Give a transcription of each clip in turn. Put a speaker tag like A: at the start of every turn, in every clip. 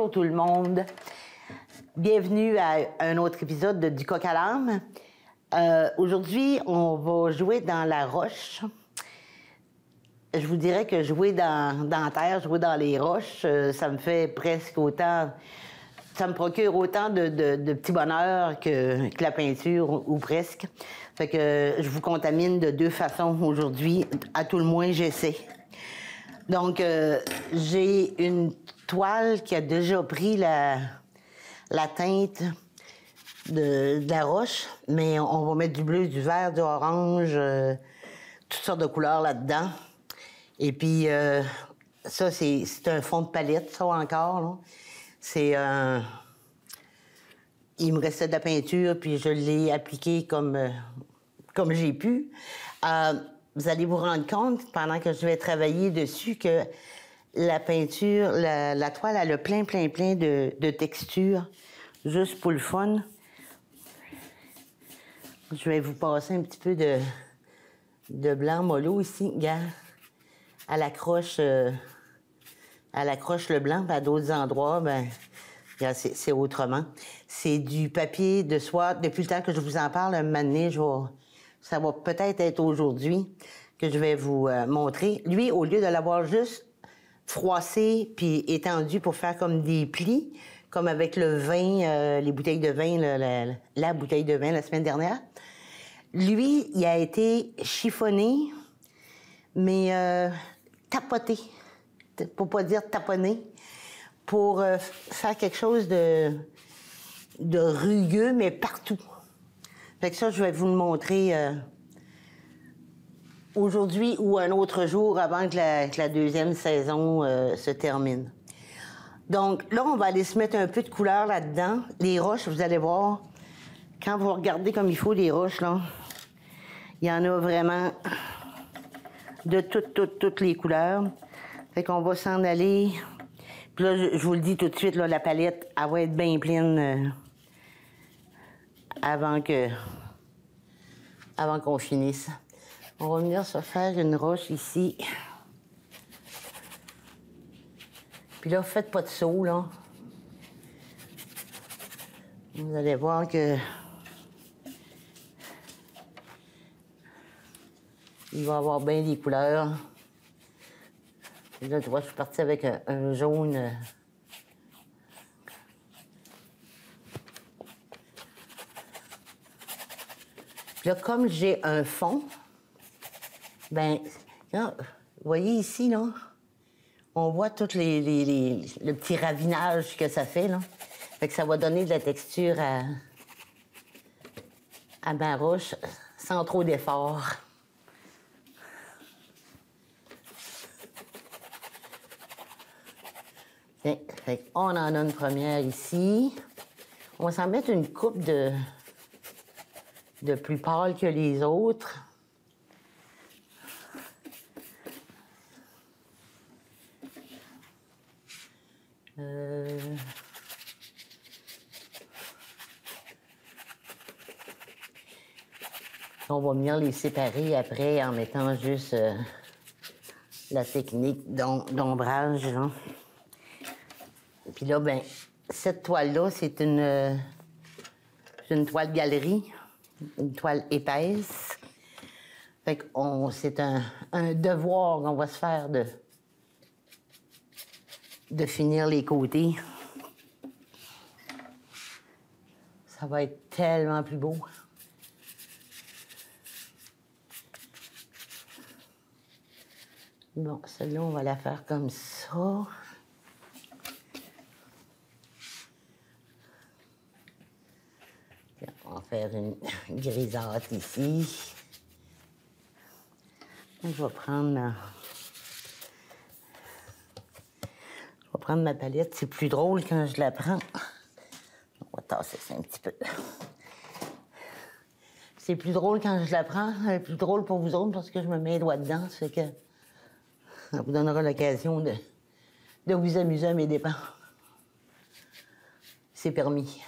A: Bonjour tout le monde. Bienvenue à un autre épisode de Du coq à l'âne. Aujourd'hui, on va jouer dans la roche. Je vous dirais que jouer dans la terre, jouer dans les roches, ça me fait presque autant... Ça me procure autant de petits bonheurs que la peinture, ou presque. Fait que je vous contamine de deux façons aujourd'hui. À tout le moins, j'essaie. Donc, j'ai une toile qui a déjà pris la teinte de la roche, mais on va mettre du bleu, du vert, du orange, toutes sortes de couleurs là-dedans. Et puis, ça, c'est un fond de palette, ça encore, là. C'est il me restait de la peinture, puis je l'ai appliquée comme j'ai pu. Vous allez vous rendre compte, pendant que je vais travailler dessus, que la peinture, la toile, elle a plein de textures, juste pour le fun. Je vais vous passer un petit peu de blanc mollo ici, regarde. Elle accroche le blanc, puis à d'autres endroits, ben, c'est autrement. C'est du papier de soie. Depuis le temps que je vous en parle, un moment donné, ça va peut-être être aujourd'hui que je vais vous montrer. Lui, au lieu de l'avoir juste froissé puis étendu pour faire comme des plis, comme avec le vin, les bouteilles de vin, la bouteille de vin la semaine dernière, lui, il a été chiffonné, mais tapoté, pour pas dire taponné, pour faire quelque chose de rugueux, mais partout. Fait que ça, je vais vous le montrer aujourd'hui ou un autre jour avant que la deuxième saison se termine. Donc là, on va aller se mettre un peu de couleur là-dedans. Les roches, vous allez voir, quand vous regardez comme il faut les roches, là, il y en a vraiment de toutes les couleurs. Fait qu'on va s'en aller. Puis là, je vous le dis tout de suite, là, la palette, elle va être bien pleine avant qu'on finisse. On va venir se faire une roche ici. Puis là, faites pas de saut, là. Vous allez voir que il va y avoir bien des couleurs. Et là, tu vois, je suis partie avec un jaune. Puis là, comme j'ai un fond, ben, là, vous voyez ici, là, on voit tout le petit ravinage que ça fait, là. Fait que ça va donner de la texture à ma roche sans trop d'effort. Fait qu'on en a une première ici. On va s'en mettre une coupe de plus pâle que les autres. On va venir les séparer après en mettant juste la technique d'ombrage. Puis là, ben, cette toile-là, c'est une toile galerie, une toile épaisse. Fait que c'est un devoir qu'on va se faire de finir les côtés. Ça va être tellement plus beau. Bon, celle-là, on va la faire comme ça. On va faire une grisâtre ici. Je vais prendre ma palette. C'est plus drôle quand je la prends. On va tasser ça un petit peu. C'est plus drôle quand je la prends. Plus drôle pour vous autres parce que je me mets les doigts dedans. Ça fait que ça vous donnera l'occasion de vous amuser à mes dépens. C'est permis.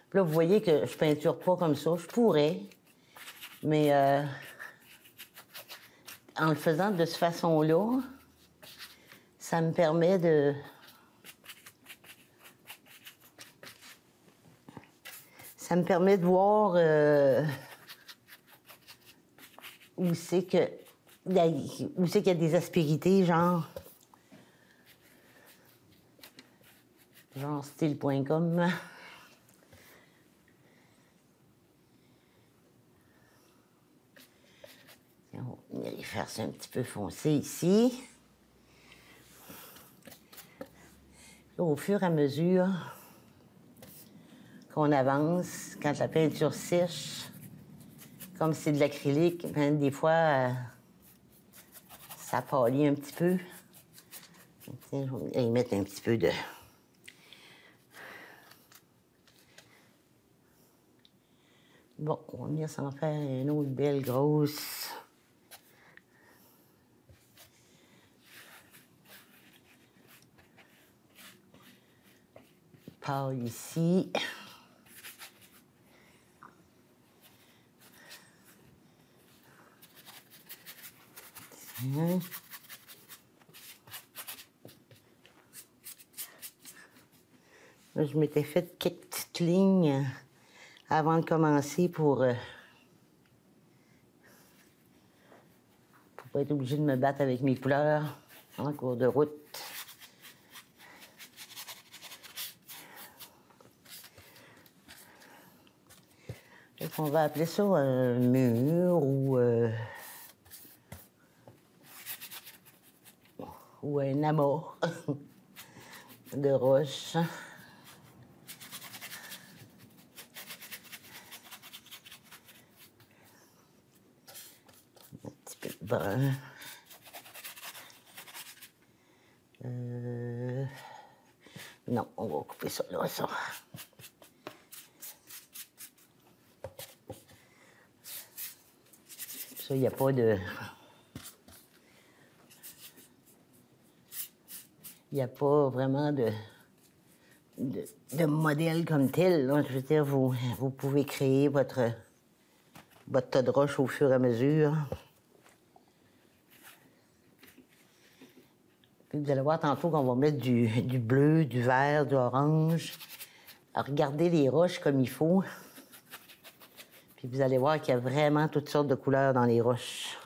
A: Puis là, vous voyez que je peinture pas comme ça. Je pourrais, mais en le faisant de cette façon-là, ça me permet de... Ça me permet de voir où c'est que... Où c'est qu'il y a des aspérités, genre style.com. On va aller faire ça un petit peu foncé ici. Là, au fur et à mesure qu'on avance, quand la peinture sèche, comme c'est de l'acrylique, ben, des fois, ça pâlit un petit peu. Tiens, je vais y mettre un petit peu de... Bon, on va venir s'en faire une autre belle grosse. Pâle ici. Tiens. Là, je m'étais fait quelques petites lignes avant de commencer pour pas être obligée de me battre avec mes couleurs en cours de route. On va appeler ça un mur ou un amas de roche. Un petit peu de brun. Non, on va couper ça là, ça. Ça, il n'y a pas de... Il n'y a pas vraiment de modèle comme tel. Là. Je veux dire, vous pouvez créer votre tas de roches au fur et à mesure. Puis vous allez voir tantôt qu'on va mettre du bleu, du vert, du orange. Alors, regardez les roches comme il faut. Puis vous allez voir qu'il y a vraiment toutes sortes de couleurs dans les roches.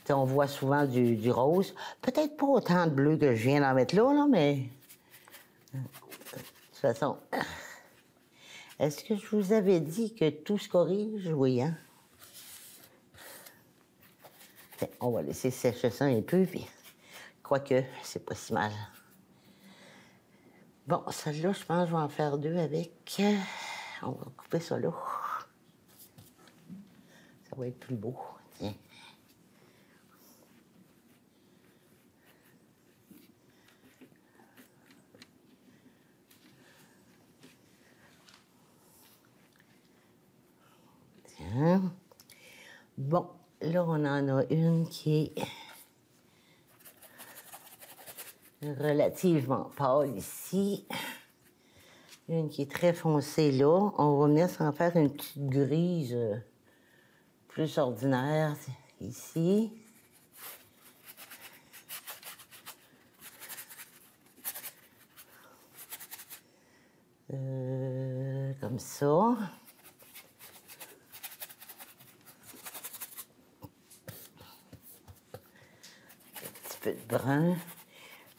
A: T'sais, on voit souvent du rose. Peut-être pas autant de bleu que je viens d'en mettre là, mais... De toute façon... Est-ce que je vous avais dit que tout se corrige? Oui, hein? Bien, on va laisser sécher ça un peu, puis... Quoique, c'est pas si mal. Bon, celle-là, je pense que je vais en faire deux avec. On va couper ça là. Ça va être plus beau. Tiens. Tiens. Bon, là, on en a une qui est relativement pâle ici. Une qui est très foncée là. On va venir s'en faire une petite grise plus ordinaire ici. Comme ça. Un petit peu de brun.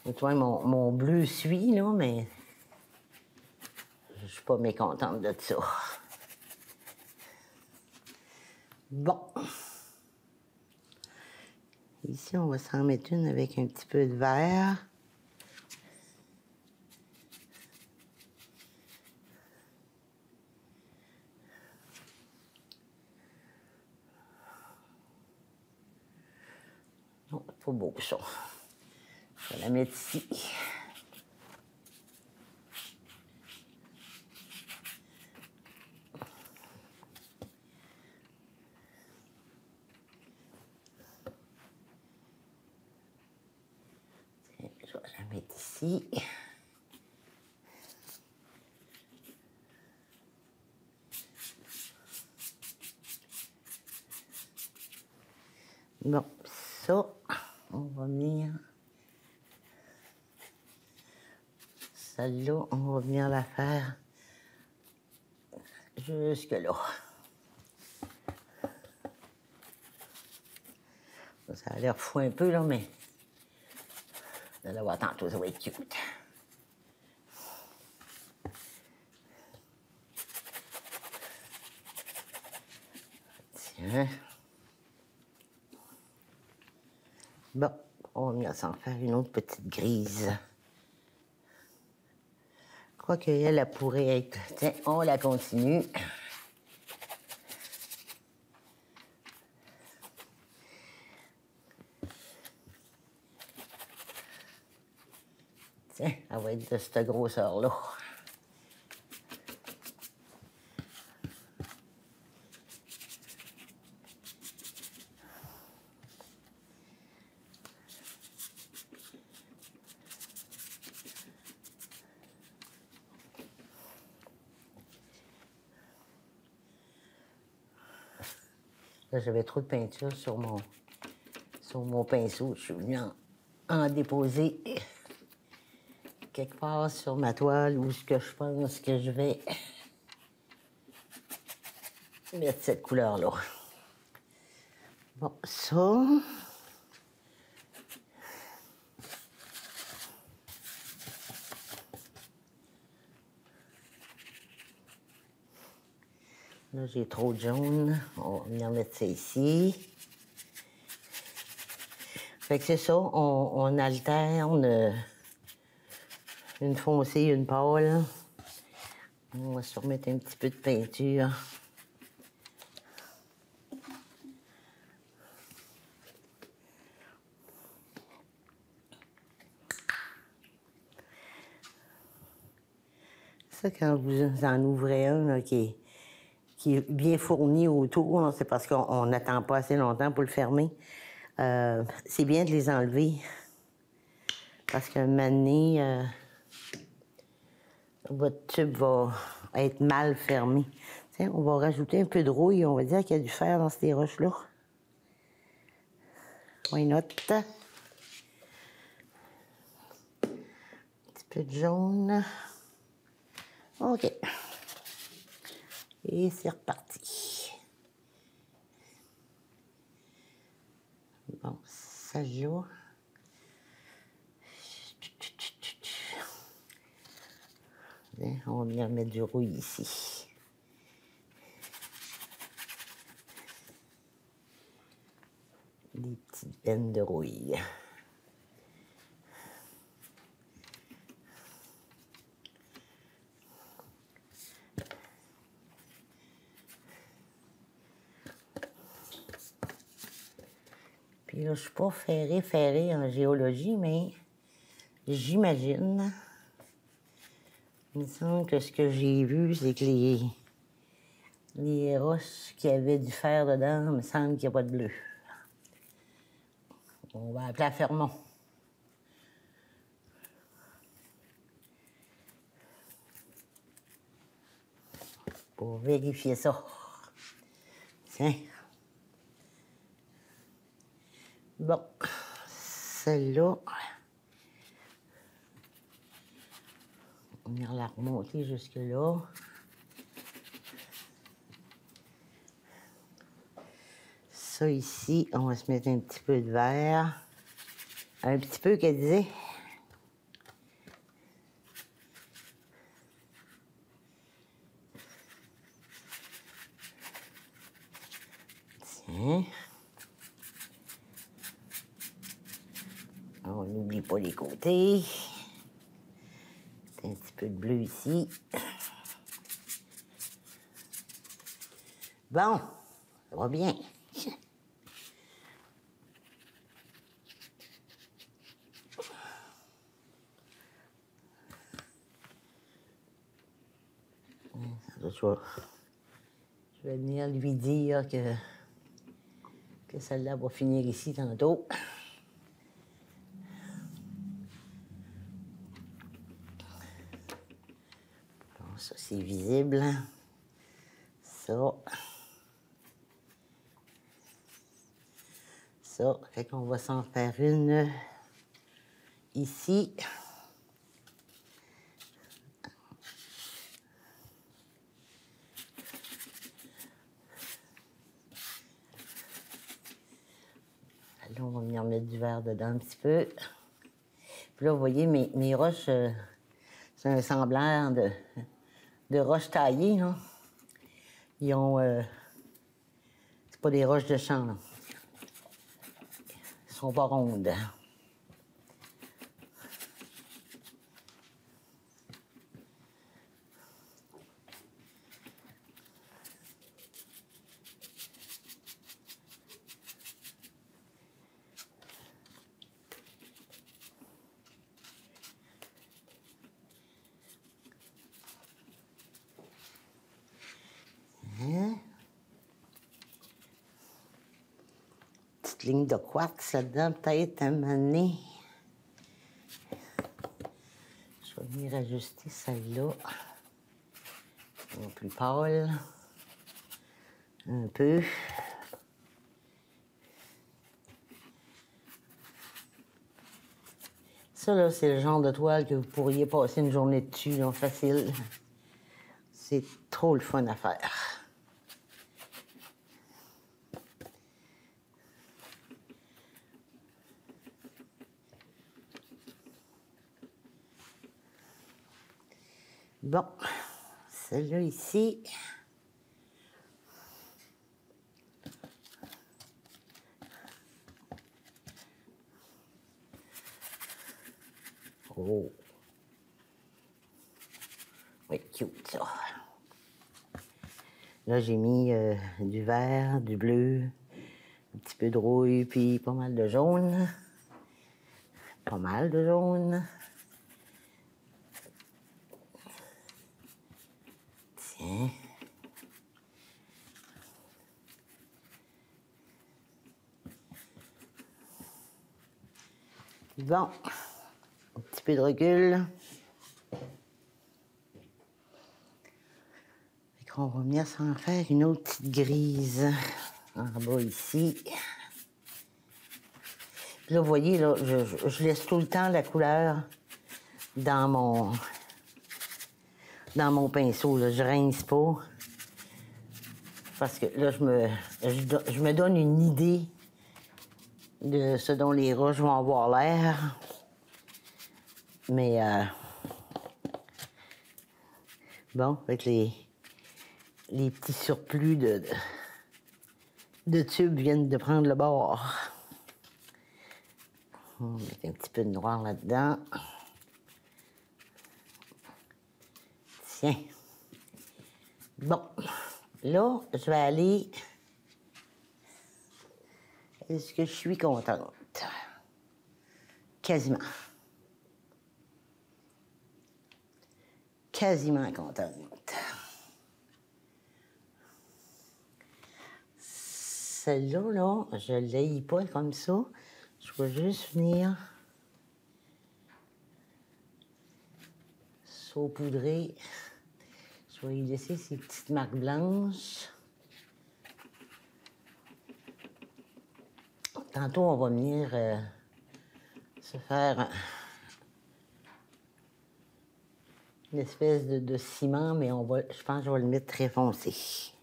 A: Et toi, mon bleu suit, là, mais je suis pas mécontente de ça. Bon. Ici, on va s'en mettre une avec un petit peu de vert. Non, pas beau ça. Je vais la mettre ici. Tiens, je vais la mettre ici. Bon, ça, on va venir
B: Celle-là, on va venir la faire jusque là. Ça a l'air fou un peu, là, mais vous allez voir tantôt, ça va être cute. Tiens. Bon, on va venir s'en faire une autre petite grise. Je crois qu'elle, elle pourrait être... Tiens, on la continue. Tiens, elle va être de cette grosseur-là. Là, j'avais trop de peinture sur mon pinceau. Je suis venue en déposer quelque part sur ma toile où ce que je pense que je vais mettre cette couleur-là. Bon, ça... Là, j'ai trop de jaune. On va venir mettre ça ici. Fait que c'est ça, on alterne une foncée, une pâle. On va se remettre un petit peu de peinture. Ça, quand vous en ouvrez un là, qui est bien fourni autour, c'est parce qu'on n'attend pas assez longtemps pour le fermer. C'est bien de les enlever. Parce qu'un moment donné, votre tube va être mal fermé. Tiens, on va rajouter un peu de rouille. On va dire qu'il y a du fer dans ces roches-là. Why not? Un petit peu de jaune. OK. Et c'est reparti. Bon, celle-là. On va venir mettre du rouille ici. Des petites veines de rouille. Puis là, je suis pas ferrée en géologie, mais j'imagine. Il me semble que ce que j'ai vu, c'est que les roches qui avaient du fer dedans, il me semble qu'il n'y a pas de bleu. On va appeler à Fermont. Pour vérifier ça. Tiens. Bon, celle-là, on va la remonter jusque-là. Ça ici, on va se mettre un petit peu de vert. Un petit peu, qu'elle disait. Tiens. On n'oublie pas les côtés. Un petit peu de bleu ici. Bon, ça va bien. Je vais venir lui dire que celle-là va finir ici tantôt. Bon, ça, c'est visible. Ça. Ça. Fait qu'on va s'en faire une ici. Là, on va venir mettre du verre dedans un petit peu. Puis là, vous voyez, mes roches, c'est un semblant de roches taillées, là. Ils ont... c'est pas des roches de champ, là. Ils sont pas rondes. Petite ligne de quartz là-dedans, peut-être à un moment donné. Je vais venir ajuster celle-là. Un peu plus pâle. Un peu. Ça, là, c'est le genre de toile que vous pourriez passer une journée dessus, là, facile. C'est trop le fun à faire. Bon, celle-là ici. Oh. Oui, cute, ça. Là, j'ai mis du vert, du bleu, un petit peu de rouille, puis pas mal de jaune. Pas mal de jaune. Tiens. Bon, un petit peu de recul. On va venir s'en faire une autre petite grise en bas ici. Puis là, vous voyez, là, je laisse tout le temps la couleur dans mon pinceau. Là. Je rince pas. Parce que là, je me donne une idée de ce dont les roches vont avoir l'air. Mais bon, avec les petits surplus de tubes viennent de prendre le bord. On va mettre un petit peu de noir là-dedans. Tiens. Bon. Là, je vais aller... Est-ce que je suis contente? Quasiment. Quasiment contente. Celle-là, là, je ne l'haïs pas comme ça. Je vais juste venir saupoudrer. Je vais y laisser ces petites marques blanches. Tantôt, on va venir se faire une espèce de ciment, mais je pense que je vais le mettre très foncé.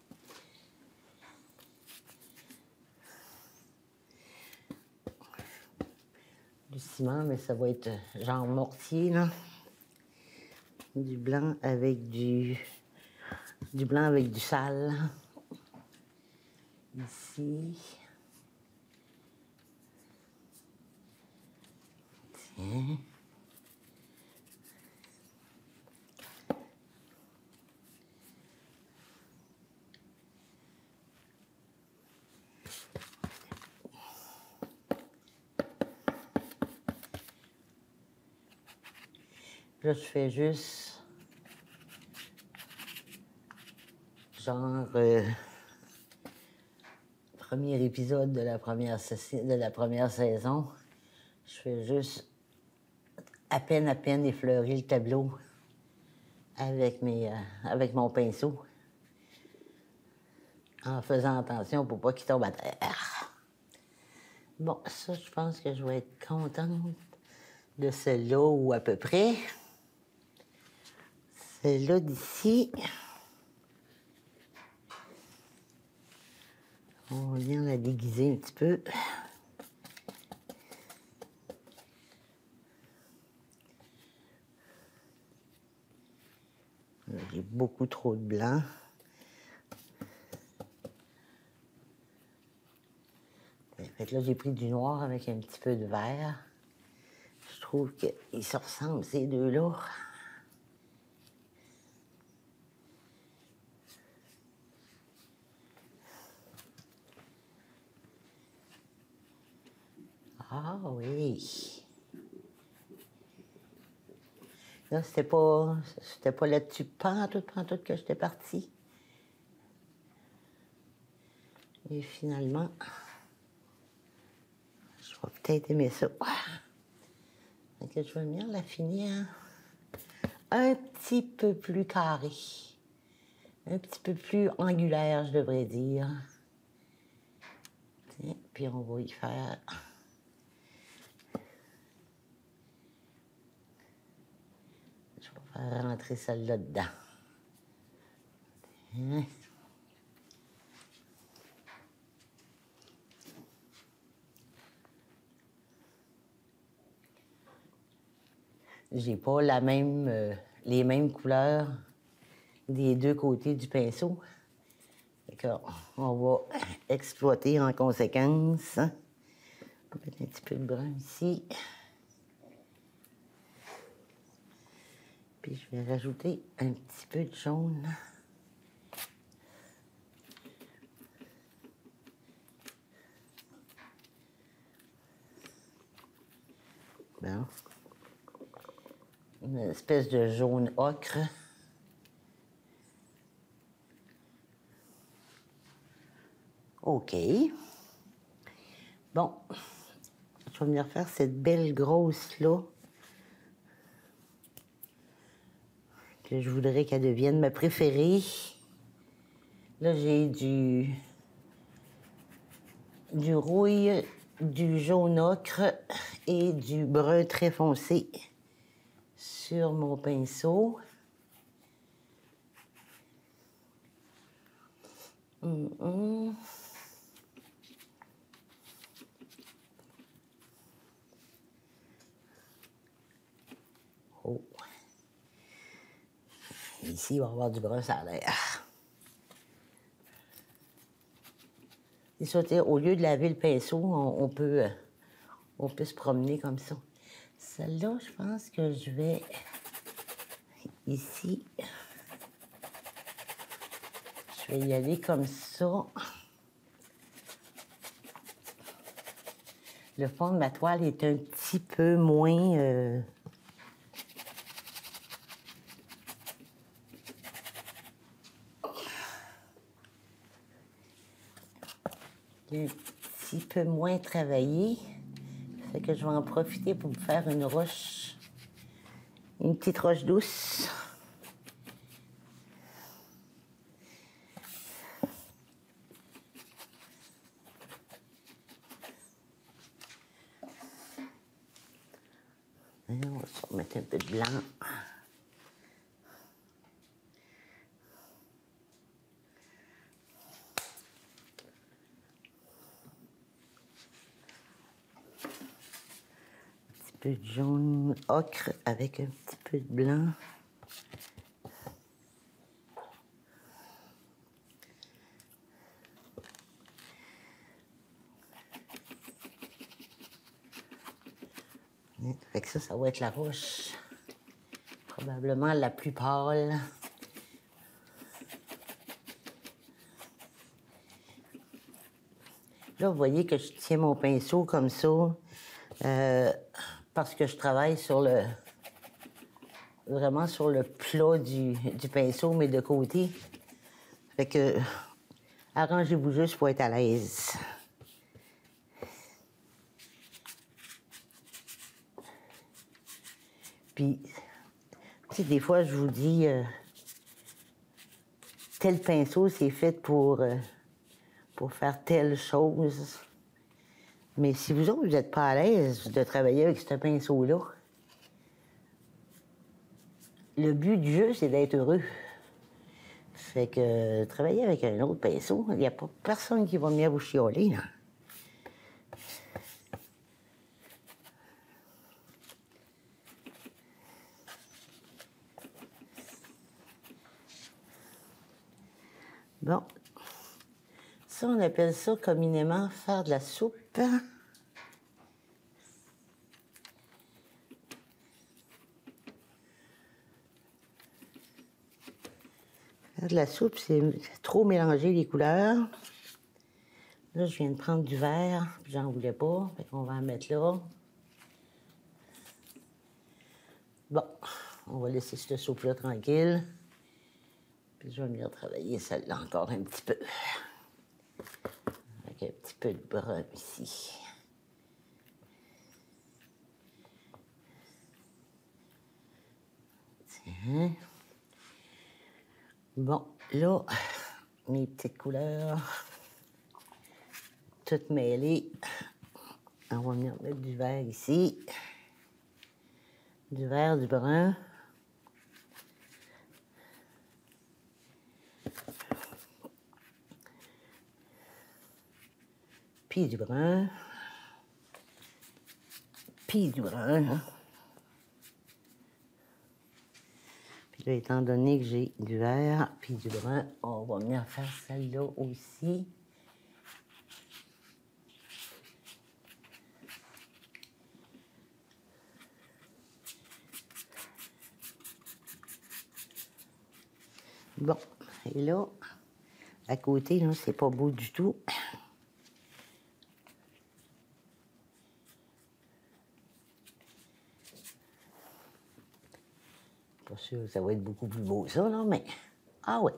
B: Du ciment, mais ça va être genre mortier, là. Du blanc avec du blanc avec du sale. Ici. Tiens. Là, je fais juste genre premier épisode de la première saison. Je fais juste à peine effleurer le tableau avec mon pinceau, en faisant attention pour pas qu'il tombe à terre. Bon, ça, je pense que je vais être contente de celle-là, ou à peu près. Celle-là d'ici, on vient la déguiser un petit peu. J'ai beaucoup trop de blanc. Fait que là, j'ai pris du noir avec un petit peu de vert. Je trouve qu'ils se ressemblent, ces deux-là. Ah oui. Là, c'était pas là-dessus pantoute que j'étais partie. Et finalement, je vais peut-être aimer ça. Fait que je vais venir la finir un petit peu plus carré. Un petit peu plus angulaire, je devrais dire. Tiens, puis on va y faire... Je vais faire rentrer celle-là dedans. Hein? J'ai pas les mêmes couleurs des deux côtés du pinceau. On va exploiter en conséquence. On va mettre un petit peu de brun ici. Puis je vais rajouter un petit peu de jaune. Bon. Une espèce de jaune ocre. OK. Bon. Je vais venir faire cette belle grosse-là. Que je voudrais qu'elle devienne ma préférée. Là, j'ai du rouille, du jaune ocre et du brun très foncé sur mon pinceau. Oh. Ici, il va y avoir du brun, ça a l'air. C'est ça, au lieu de laver le pinceau, on peut se promener comme ça. Celle-là, je pense que je vais ici. Je vais y aller comme ça. Le fond de ma toile est un petit peu moins... un petit peu moins travaillé. Fait que je vais en profiter pour me faire une roche, une petite roche douce. Et on va se remettre un peu de blanc. Un petit peu de jaune ocre avec un petit peu de blanc. Fait que ça va être la roche probablement la plus pâle. Là, vous voyez que je tiens mon pinceau comme ça parce que je travaille vraiment sur le plat du pinceau, mais de côté. Fait que arrangez-vous juste pour être à l'aise. Puis, tu sais, des fois, je vous dis, tel pinceau, c'est fait pour faire telle chose. Mais si vous autres, vous n'êtes pas à l'aise de travailler avec ce pinceau-là, le but du jeu, c'est d'être heureux. Fait que travailler avec un autre pinceau, il n'y a pas personne qui va venir vous chialer, là. Bon. Ça, on appelle ça communément faire de la soupe. Faire de la soupe, c'est trop mélanger les couleurs. Là, je viens de prendre du vert, puis j'en voulais pas. Fait qu'on va en mettre là. Bon, on va laisser cette soupe-là tranquille. Puis je vais venir travailler celle-là encore un petit peu. Avec un petit peu de brun ici. Tiens. Bon, là, mes petites couleurs, toutes mêlées. On va venir mettre du vert ici. Du vert, du brun. Puis du brun. Puis du brun. Puis là, étant donné que j'ai du vert puis du brun, on va venir faire celle-là aussi. Bon, et là, à côté, là, c'est pas beau du tout. Pas sûr que ça va être beaucoup plus beau, ça, là, mais... Ah oui!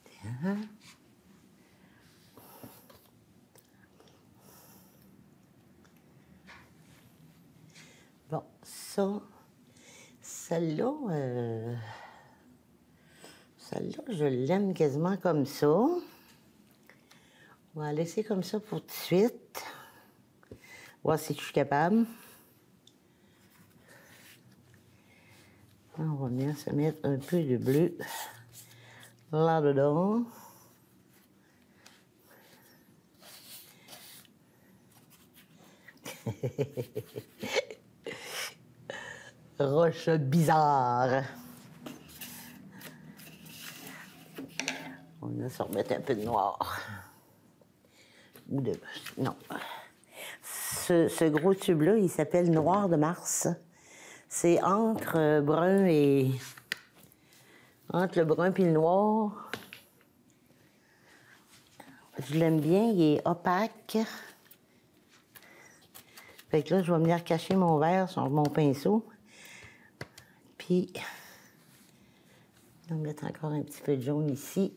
B: Tiens. Bon, ça... Celle-là, je l'aime quasiment comme ça. On va la laisser comme ça pour tout de suite. Voir si je suis capable. On va venir se mettre un peu de bleu là-dedans. Roche bizarre. On va se remettre un peu de noir. Ou de... Non. Ce gros tube-là, il s'appelle Noir de Mars. C'est entre brun et... Entre le brun et le noir. Je l'aime bien, il est opaque. Fait que là, je vais venir cacher mon verre sur mon pinceau. Puis, on va mettre encore un petit peu de jaune ici.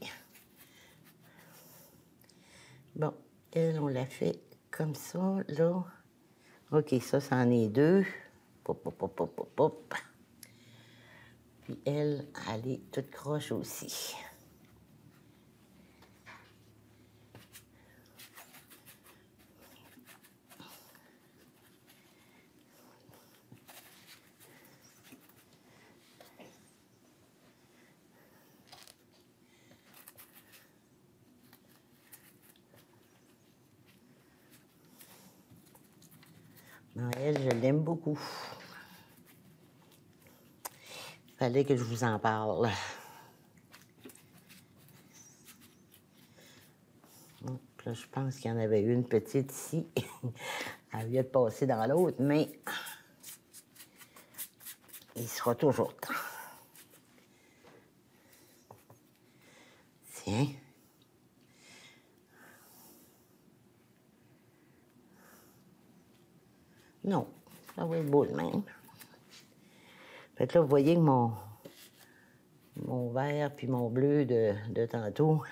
B: Bon, elle, on l'a fait comme ça, là. OK, ça, c'en est deux. Pop, pop, pop, pop, pop, pop. Puis elle est toute croche aussi. Non, elle, je l'aime beaucoup. Fallait que je vous en parle. Hop, là, je pense qu'il y en avait une petite ici. Elle vient de passer dans l'autre, mais il sera toujours temps. Tiens. Non, ça va être beau de même. Fait que là, vous voyez que mon vert puis mon bleu de tantôt,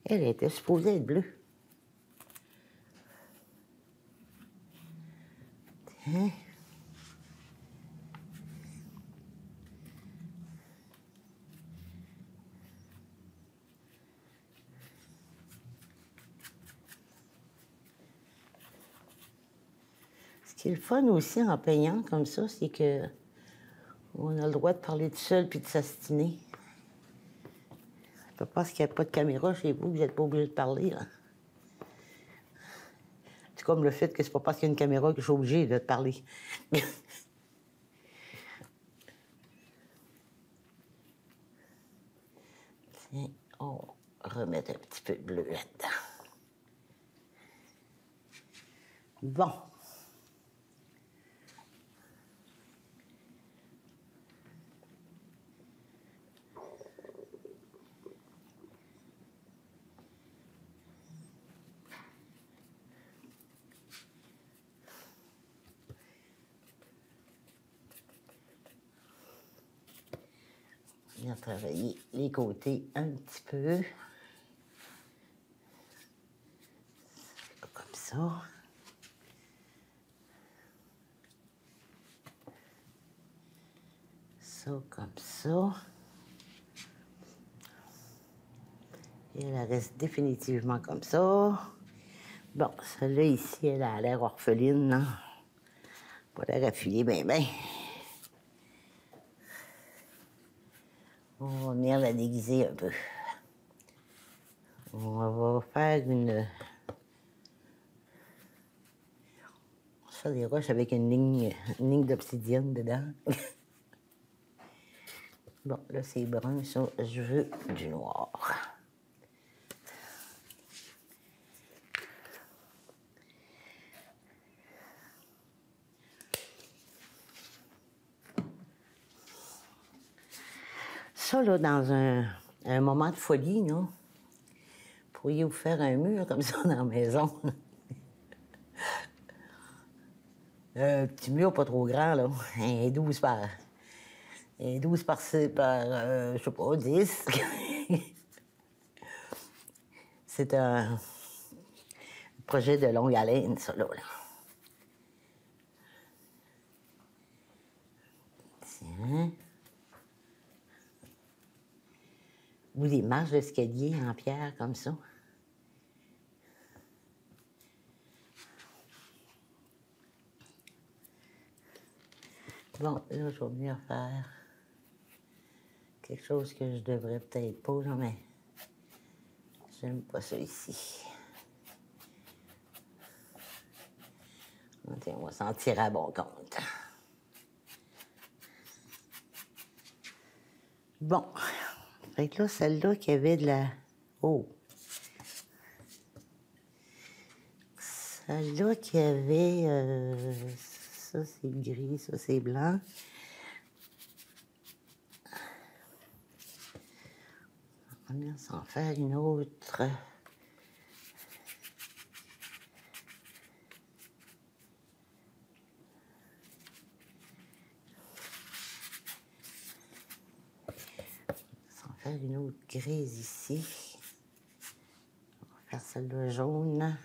B: elle était supposée être bleue. Tiens. Ce qui est le fun aussi en payant comme ça, c'est que on a le droit de parler tout seul puis de s'astiner. C'est pas parce qu'il n'y a pas de caméra chez vous que vous n'êtes pas obligé de parler, là. comme le fait que c'est pas parce qu'il y a une caméra que je suis obligée de te parler. Tiens, on va remettre un petit peu de bleu là-dedans. Bon. On va travailler les côtés un petit peu. Comme ça. Ça, comme ça. Et elle reste définitivement comme ça. Bon, celle-là ici, elle a l'air orpheline, non? Pas l'air affilée, ben. On va venir la déguiser un peu. On va faire une... On va faire des roches avec une ligne d'obsidienne dedans. Bon, là, c'est brun, ça, je veux du noir. Ça, là, dans un moment de folie, là, pourriez vous faire un mur comme ça dans la maison. Un petit mur pas trop grand, là. Un 12 par... Un 12 par, je sais pas, 10. C'est un projet de longue haleine, ça, là. Tiens. Ou des marches d'escalier en pierre, comme ça. Bon, là, je vais venir faire quelque chose que je devrais peut-être pas, là, mais j'aime pas ça ici. Tiens, on va s'en tirer à bon compte. Bon. Fait que là, celle-là qui avait de la... Oh! Celle-là qui avait... Ça, c'est gris, ça, c'est blanc. On va s'en faire une autre. S'en faire une autre grise ici. On va faire celle-là jaune.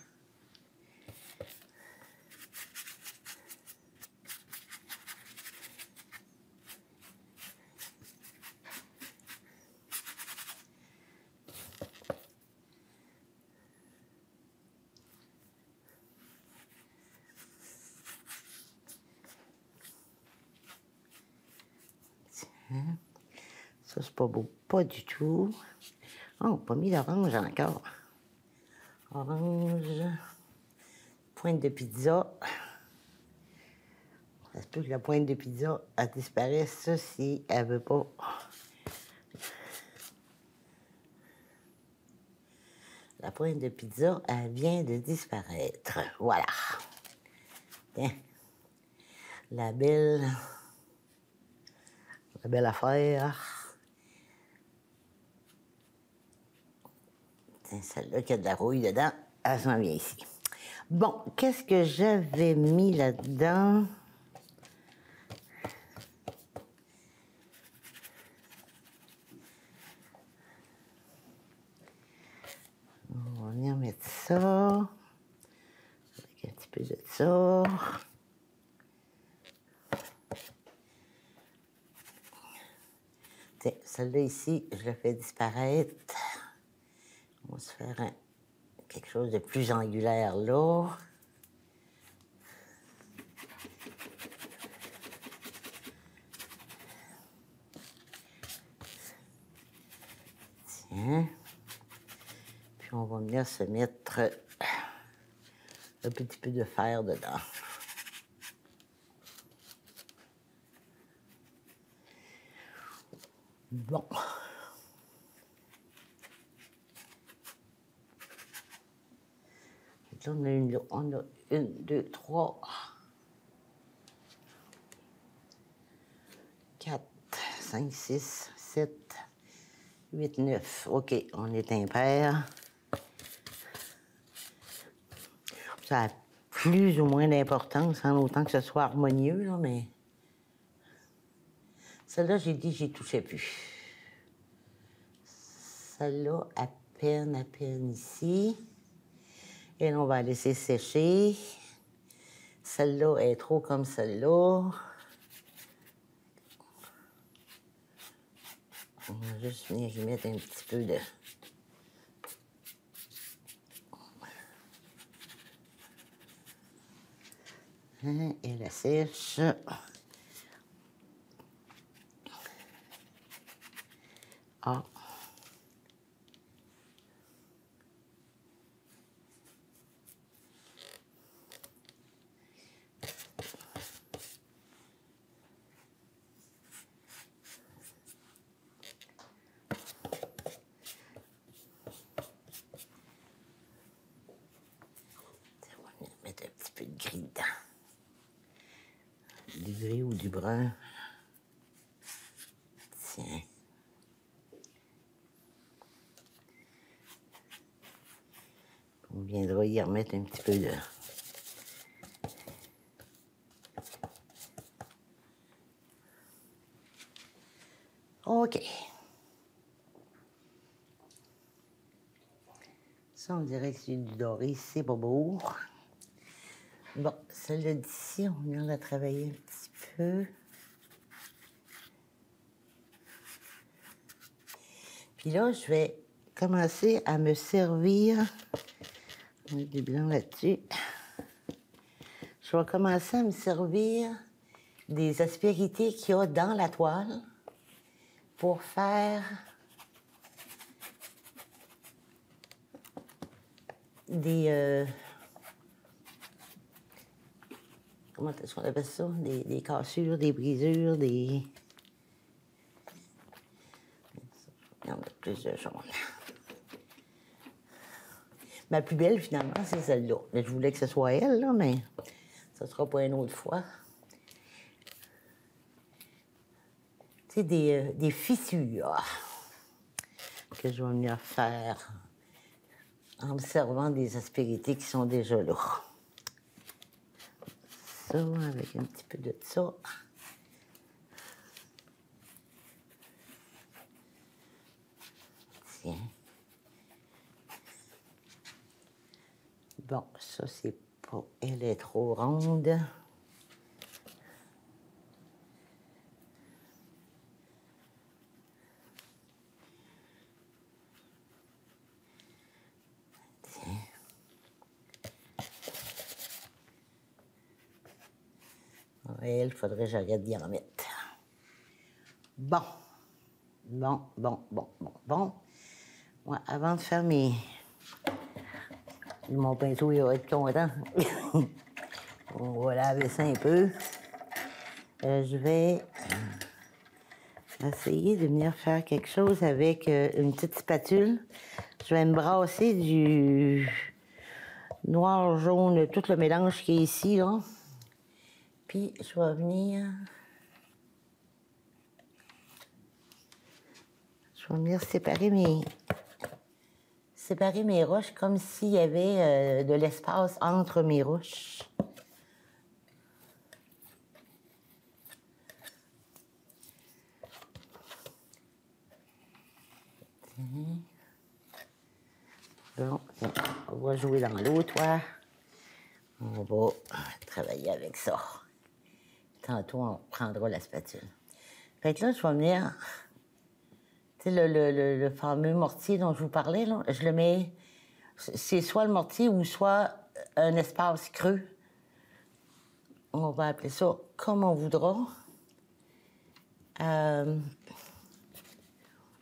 B: Ça, c'est pas beau. Pas du tout. Oh, pas mis d'orange encore. Orange. Pointe de pizza. Ça se peut que la pointe de pizza, elle disparaisse si elle veut pas. La pointe de pizza, elle vient de disparaître. Voilà. Tiens. La belle affaire. Tiens, celle-là qui a de la rouille dedans, elle s'en vient ici. Bon, qu'est-ce que j'avais mis là-dedans? On va venir mettre ça. Avec un petit peu de ça. Tiens, celle-là ici, je la fais disparaître. On va se faire quelque chose de plus angulaire là. Tiens. Puis on va venir se mettre un petit peu de fer dedans. Bon. Là, on a une, deux, trois, quatre, cinq, six, sept, huit, neuf. OK, on est impair. Ça a plus ou moins d'importance, en autant que ce soit harmonieux, là, mais... Celle-là, j'ai dit, j'y touchais plus. Celle-là, à peine ici. Et là, on va la laisser sécher. Celle-là est trop comme celle-là. On va juste venir y mettre un petit peu de... Et la sèche. Ah. On va mettre un petit peu de gris dedans. Du gris ou du brun. Tiens. On viendra y remettre un petit peu de... OK. Ça, on dirait que c'est du doré, c'est pas beau. Bon, celle-là d'ici, on vient la travailler un petit peu. Puis là, je vais commencer à me servir... On a du blanc là-dessus. Je vais commencer à me servir des aspérités qu'il y a dans la toile pour faire des... comment est-ce qu'on appelle ça? Des cassures, des brisures, des... Il y en a plus de jaune. Ma plus belle, finalement, c'est celle-là. Je voulais que ce soit elle, là, mais ça sera pas une autre fois. C'est des fissures que je vais venir faire en me servant des aspérités qui sont déjà là. Ça, avec un petit peu de ça. Tiens. Bon, ça, c'est pas... Elle est trop ronde. Tiens. Elle, il faudrait que j'arrête d'y en mettre. Bon. Ouais, avant de faire mon pinceau, il va être content. On va laver ça un peu. Je vais essayer de venir faire quelque chose avec une petite spatule. Je vais me brasser du noir, jaune, tout le mélange qui est ici, là. Puis, je vais venir... séparer mes roches comme s'il y avait de l'espace entre mes roches. Bon, on va jouer dans l'eau, toi. On va travailler avec ça. Tantôt, on prendra la spatule. Fait que là, je vais venir... Tu sais, le fameux mortier dont je vous parlais, là, je le mets... C'est soit le mortier ou soit un espace creux. On va appeler ça comme on voudra. Je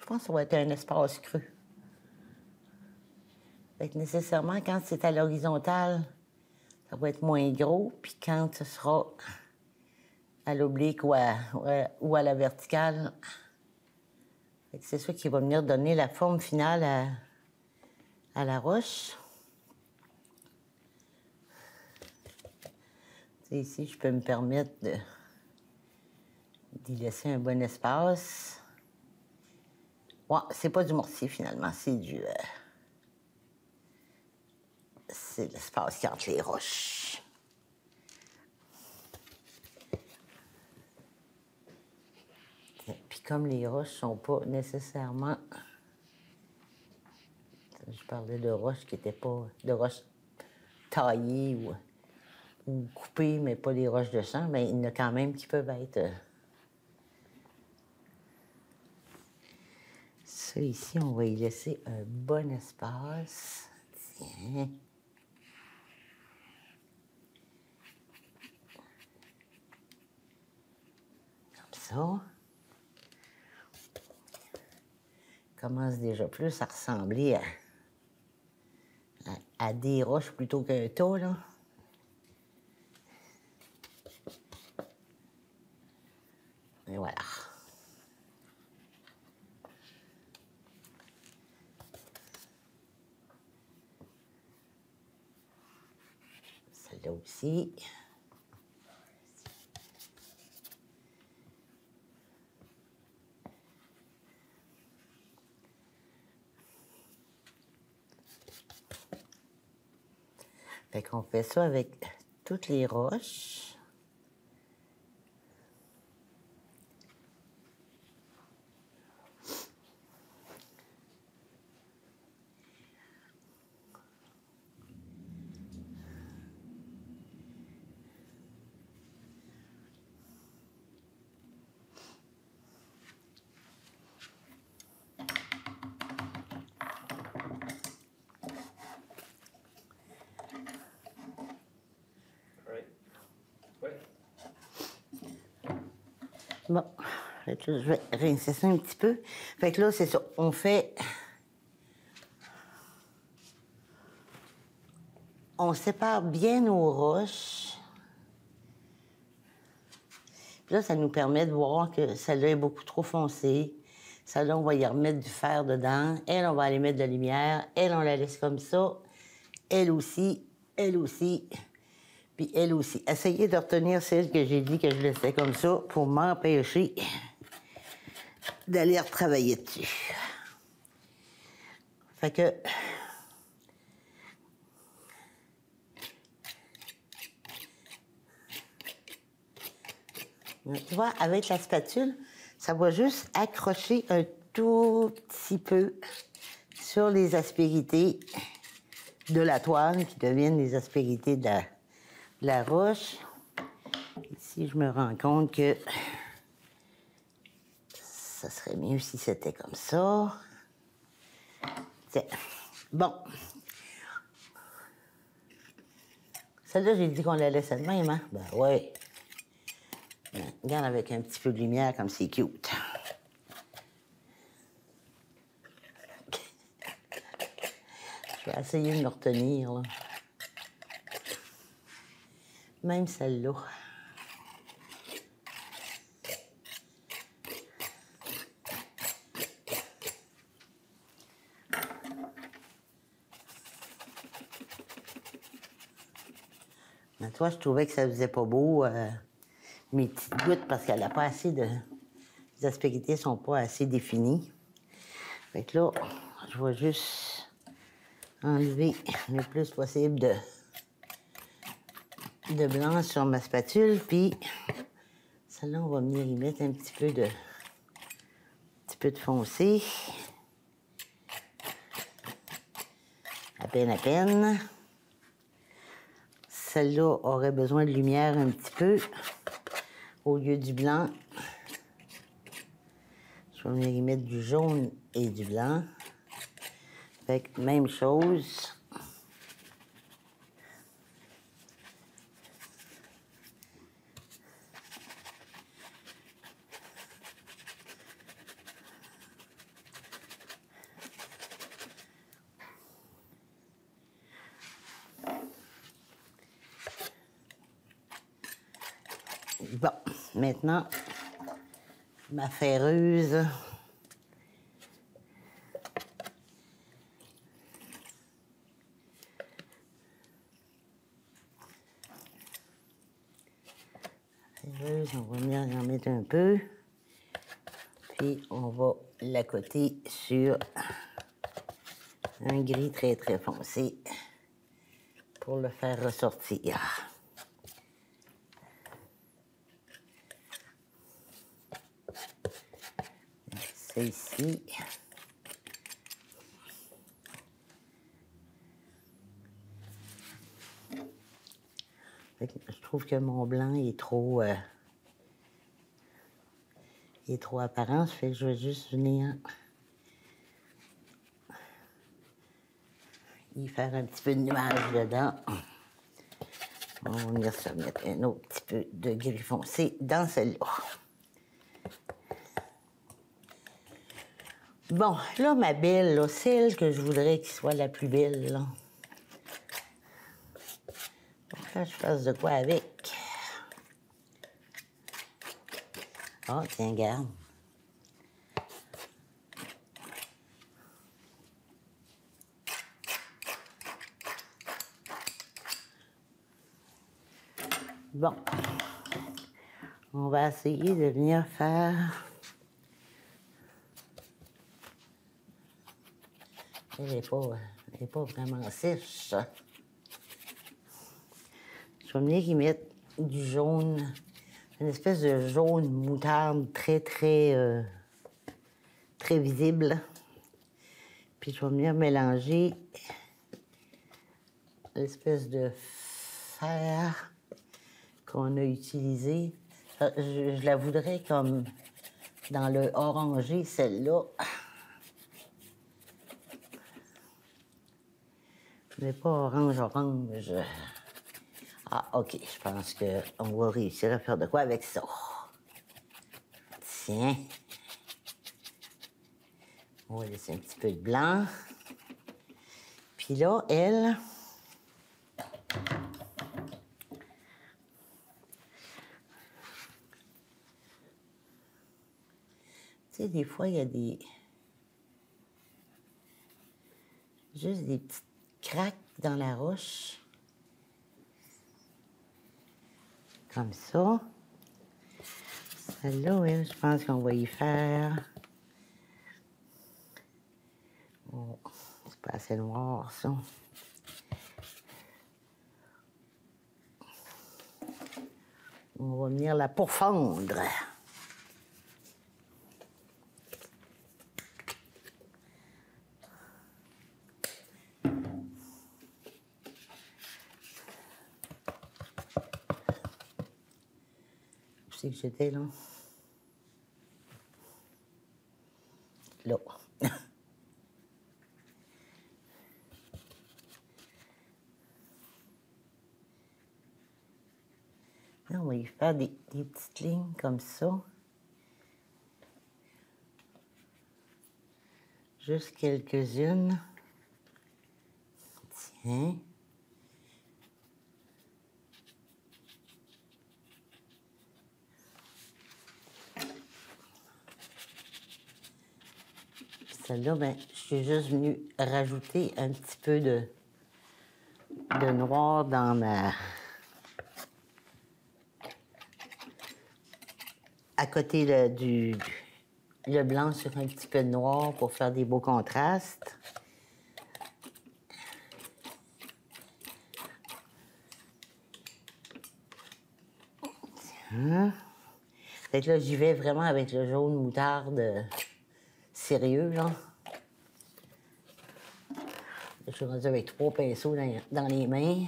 B: pense que ça va être un espace creux. Fait que nécessairement, quand c'est à l'horizontale, ça va être moins gros. Puis quand ce sera à l'oblique ou à la verticale, c'est ça qui va venir donner la forme finale à la roche. T'sais, ici, je peux me permettre d'y laisser un bon espace. Ouais, c'est pas du mortier finalement, c'est c'est l'espace qui entre les roches. Puis comme les roches sont pas nécessairement... Je parlais de roches qui n'étaient pas... de roches taillées ou coupées, mais pas des roches de sang, mais il y en a quand même qui peuvent être... Ça, ici, on va y laisser un bon espace. Tiens. Comme ça. Commence déjà plus à ressembler à des roches plutôt qu'un tas, là. Et voilà. Celle-là aussi. Fait qu'on fait ça avec toutes les roches. Bon, fait que là, je vais rincer ça un petit peu. Fait que là, c'est ça. On fait... On sépare bien nos roches. Puis là, ça nous permet de voir que celle-là est beaucoup trop foncée. Celle-là, on va y remettre du fer dedans. Elle, on va aller mettre de la lumière. Elle, on la laisse comme ça. Elle aussi. Elle aussi. Puis elle aussi. Essayez de retenir celle que j'ai dit que je laissais comme ça pour m'empêcher d'aller retravailler dessus. Fait que... Tu vois, avec la spatule, ça va juste accrocher un tout petit peu sur les aspérités de la toile qui deviennent les aspérités de la roche. Ici, je me rends compte que ça serait mieux si c'était comme ça. Tiens. Bon. Celle-là, j'ai dit qu'on la laissait de même, hein? Ben ouais. Regarde avec un petit peu de lumière comme c'est cute. Je vais essayer de me retenir, là. Même celle-là. Mais toi, je trouvais que ça faisait pas beau, mes petites gouttes, parce qu'elle n'a pas assez de... Les aspérités sont pas assez définies. Fait que là, je vais juste enlever le plus possible de blanc sur ma spatule, puis celle-là, on va venir y mettre un petit peu de foncé. À peine. Celle-là aurait besoin de lumière un petit peu au lieu du blanc. Je vais venir y mettre du jaune et du blanc. Fait que même chose. Bon, maintenant, ma ferreuse. On va venir en mettre un peu. Puis on va l'accoter sur un gris très très foncé pour le faire ressortir. C'est ici. Je trouve que mon blanc est trop apparent, ça fait que je vais juste venir y faire un petit peu de nuage dedans. On va venir se mettre un autre petit peu de gris foncé dans celle-là. Bon, là, ma belle, là, celle que je voudrais qu'il soit la plus belle, là. Pour que je fasse de quoi avec. Ah, tiens, garde. Bon. On va essayer de venir faire... Elle n'est pas vraiment sèche. Je vais venir y mettre du jaune, une espèce de jaune moutarde très, très, très visible. Puis je vais venir mélanger l'espèce de fer qu'on a utilisé. Je la voudrais comme dans le orangé, celle-là. Mais pas orange. Ah, OK, je pense qu'on va réussir à faire de quoi avec ça. Tiens. On va laisser un petit peu de blanc. Puis là, elle... Tu sais, des fois, il y a juste des petites craques dans la roche. Comme ça. Celle-là, elle, je pense qu'on va y faire... Oh, c'est pas assez noir, ça. On va venir la pourfendre. Où c'est que j'étais, là? Là. Là, on va y faire des petites lignes comme ça. Juste quelques-unes. Tiens. Celle-là, ben, je suis juste venue rajouter un petit peu de noir dans ma... À côté le blanc sur un petit peu de noir pour faire des beaux contrastes. Tiens. Fait que là, j'y vais vraiment avec le jaune moutarde sérieux, là. Je suis rendue avec 3 pinceaux dans les mains.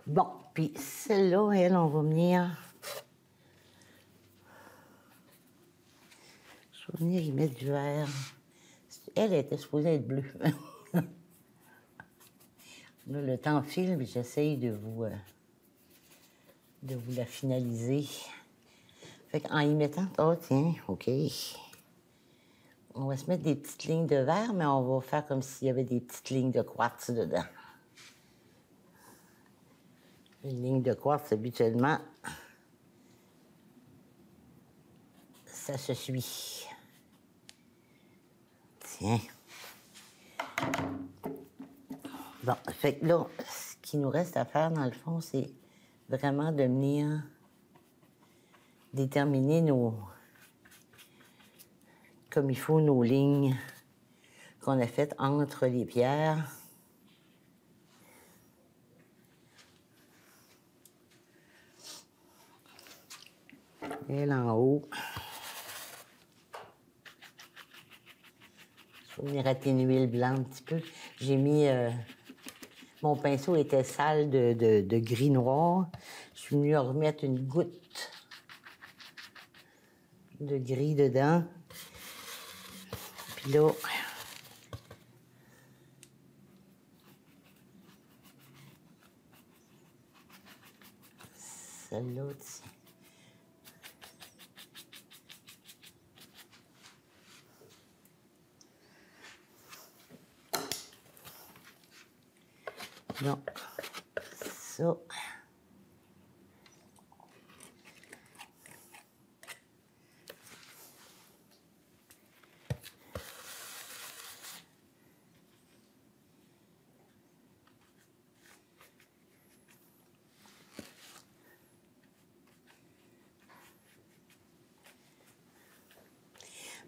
B: Bon, puis celle-là, elle, on va venir... Je vais venir y mettre du vert. Elle était supposée être bleue. Là, le temps file, mais j'essaye de vous la finaliser. Fait qu'en y mettant... Oh, tiens, OK. On va se mettre des petites lignes de vert, mais on va faire comme s'il y avait des petites lignes de quartz dedans. Une ligne de quartz, habituellement, ça se suit. Tiens. Bon, fait que là, ce qui nous reste à faire, dans le fond, c'est vraiment de venir déterminer comme il faut, nos lignes qu'on a faites entre les pierres. Elle en haut. Je vais venir atténuer le blanc un petit peu. J'ai mis... mon pinceau était sale de gris noir. Je suis venue remettre une goutte de gris dedans. Puis là... Celle-là, tiens. Non, ça.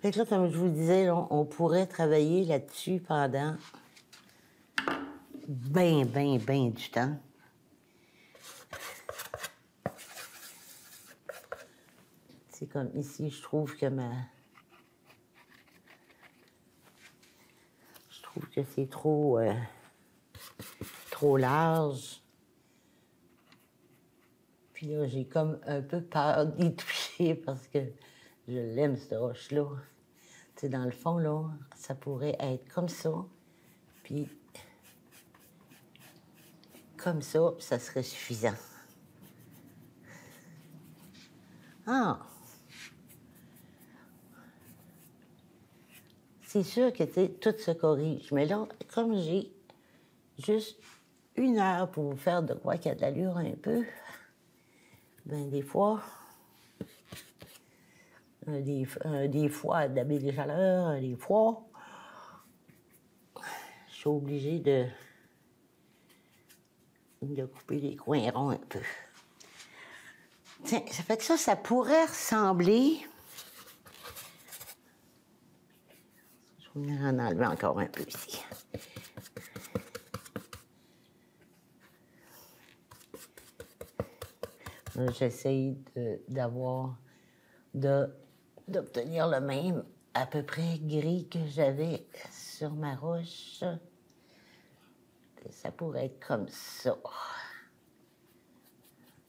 B: Fait que là, comme je vous le disais, là, on pourrait travailler là-dessus pendant ben du temps. C'est comme ici, je trouve que Je trouve que c'est trop large. Puis là, j'ai comme un peu peur d'y toucher parce que je l'aime, cette roche-là. Tu sais, dans le fond, là, ça pourrait être comme ça. Puis comme ça, ça serait suffisant. Ah! C'est sûr que, tu sais, tout se corrige. Mais là, comme j'ai juste 1 heure pour vous faire de quoi qu'il y a de l'allure un peu, ben des fois, des fois, de la baie des chaleurs, des fois, je suis obligée de couper les coins ronds un peu. Tiens, ça fait que ça pourrait ressembler... Je vais en enlever encore un peu ici. J'essaye d'obtenir le même à peu près gris que j'avais sur ma roche. Ça pourrait être comme ça.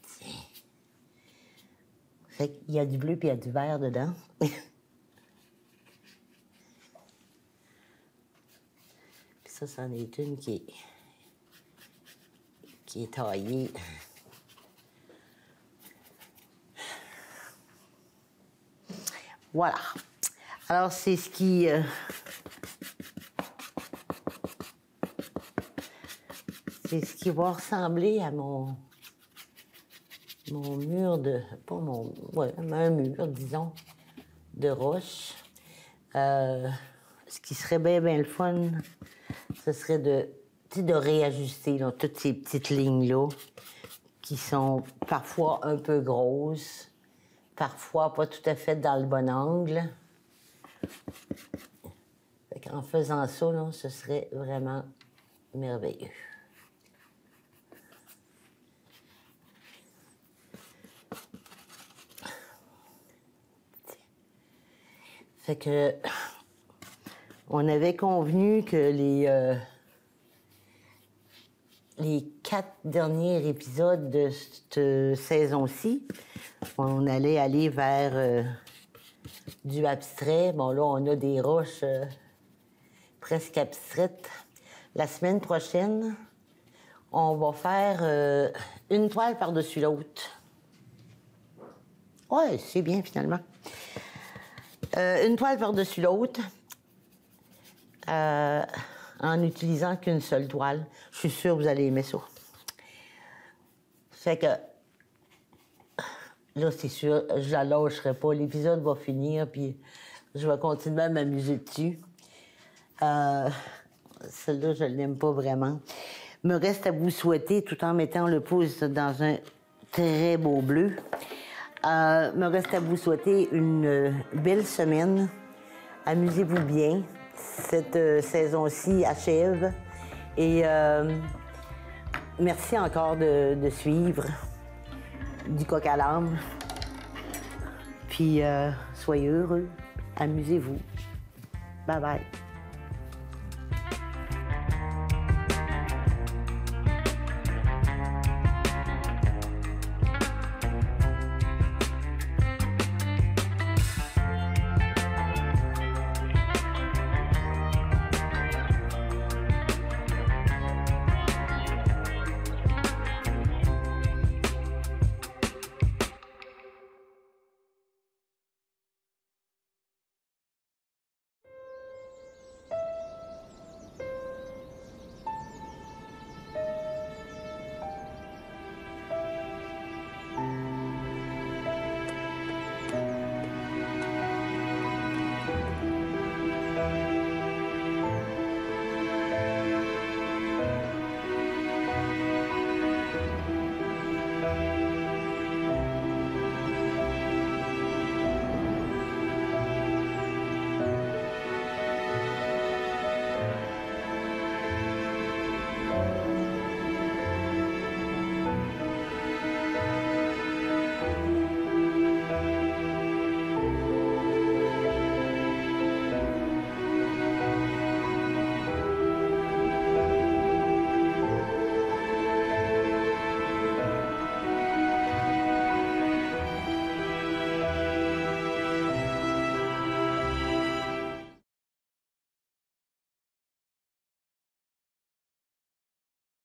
B: Tiens. Fait qu'il y a du bleu puis il y a du vert dedans. Puis ça, c'en est une qui est taillée. Voilà. Alors, c'est ce qui... c'est ce qui va ressembler à mon mur de... Pas mon... Ouais, un mur, disons, de roche. Ce qui serait bien le fun, ce serait de réajuster là, toutes ces petites lignes-là qui sont parfois un peu grosses, parfois pas tout à fait dans le bon angle. En faisant ça, là, ce serait vraiment merveilleux. Fait que on avait convenu que les 4 derniers épisodes de cette saison-ci, on allait aller vers du abstrait. Bon, là, on a des roches presque abstraites. La semaine prochaine, on va faire une toile par-dessus l'autre. Ouais, c'est bien, finalement. Une toile par-dessus l'autre, en n'utilisant qu'une seule toile. Je suis sûre que vous allez aimer ça. Fait que là, c'est sûr, je la lâcherai pas. L'épisode va finir, puis je vais continuer à m'amuser dessus. Celle-là, je l'aime pas vraiment. Me reste à vous souhaiter, tout en mettant le pouce dans un très beau bleu, me reste à vous souhaiter une belle semaine. Amusez-vous bien. Cette saison-ci achève. Et merci encore de suivre du coq à l'âne. Puis soyez heureux. Amusez-vous. Bye bye.